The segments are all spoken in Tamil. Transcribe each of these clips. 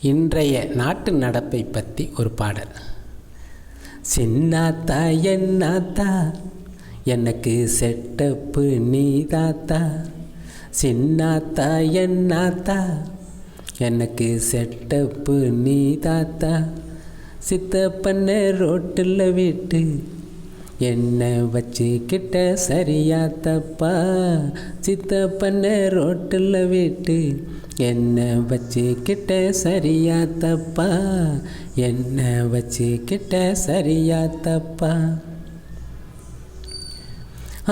இன்றைய நாட்டு நடப்பை பற்றி ஒரு பாடல். சின்னாத்தா என்னாத்தா எனக்கு செட்டப்பு நீ தாத்தா, சின்னாத்தா என்னாத்தா எனக்கு செட்டப்பு நீ தாத்தா, சித்தப்பண்ண ரோட்டில் விட்டு என்ன வச்சுக்கிட்ட சரியா தப்பா, சித்தப்பண்ண ரோட்டில் விட்டு என்ன வச்சுக்கிட்ட சரியா தப்பா, என்ன வச்சுக்கிட்ட சரியா தப்பா.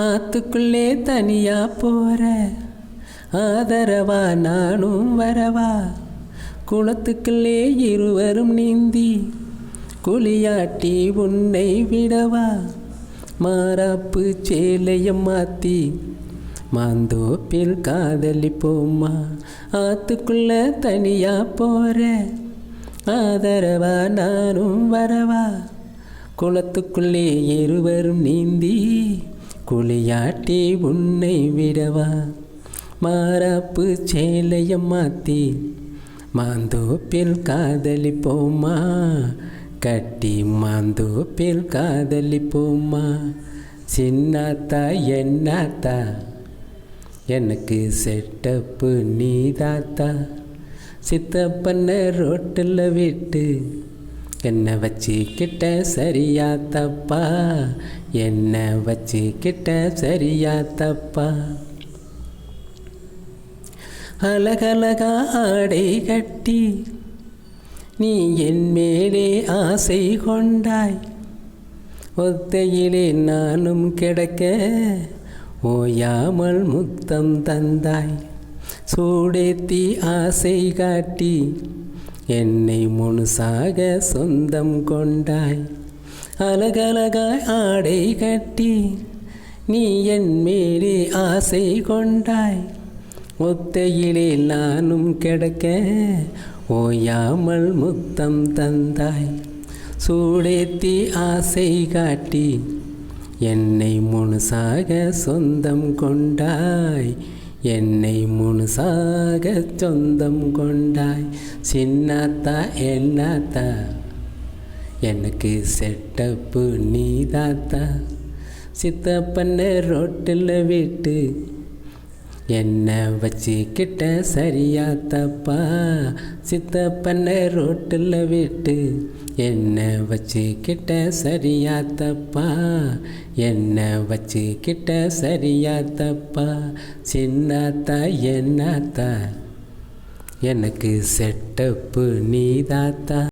ஆத்துக்குள்ளே தனியா போற ஆதரவா நானும் வரவா, குளத்துக்குள்ளே இருவரும் நீந்தி குளியாட்டி உன்னை விடவா, மாறாப்பு சேலையம் மாற்றி மாந்தோப்பில் காதலிப்போம்மா. ஆத்துக்குள்ள தனியா போற ஆதரவா நானும் வரவா, குளத்துக்குள்ளே இருவரும் நீந்தி குளியாட்டி உன்னை விடவா, மாறாப்பு சேலையம் மாற்றி மாந்தோப்பில் காதலிப்போம்மா, கட்டி மாந்தோப்பில் காதலிப்போம்மா. சின்னாத்தா என்னாத்தா எனக்கு செட்டப்பு நீ தாத்தா, சித்தப்பண்ண ரோட்டில் விட்டு என்ன வச்சுக்கிட்ட சரியா தப்பா, என்ன வச்சுக்கிட்ட சரியா தப்பா. அழகழகா ஆடை கட்டி நீ என் மேலே ஆசை கொண்டாய், ஒத்தையிலே நானும் கிடக்க ஓயாமல் முத்தம் தந்தாய், சூடேத்தி ஆசை காட்டி என்னை முழுசாக சொந்தம் கொண்டாய். அழகழகாய் ஆடை கட்டி நீ என் மேலே ஆசை கொண்டாய், ஒத்தையிலே நானும் கிடக்க ஓயாமல் முத்தம் தந்தாய், சூடேத்தி ஆசை காட்டி என்னை முழுசாக சொந்தம் கொண்டாய், என்னை முழுசாக சொந்தம் கொண்டாய். சின்னாத்தா என்னாத்தா எனக்கு செட்டப்பு நீ தாத்தா, சித்தப்பண்ண ரோட்டில் விட்டு என்ன வச்சுக்கிட்ட சரியா தப்பா, சித்தப்பண்ண ரோட்டில் விட்டு என்ன வச்சுக்கிட்ட சரியா தப்பா, என்ன வச்சுக்கிட்ட சரியா தப்பா. சின்னாத்தா என்னாத்தா எனக்கு செட்டப்பு நீ தாத்தா.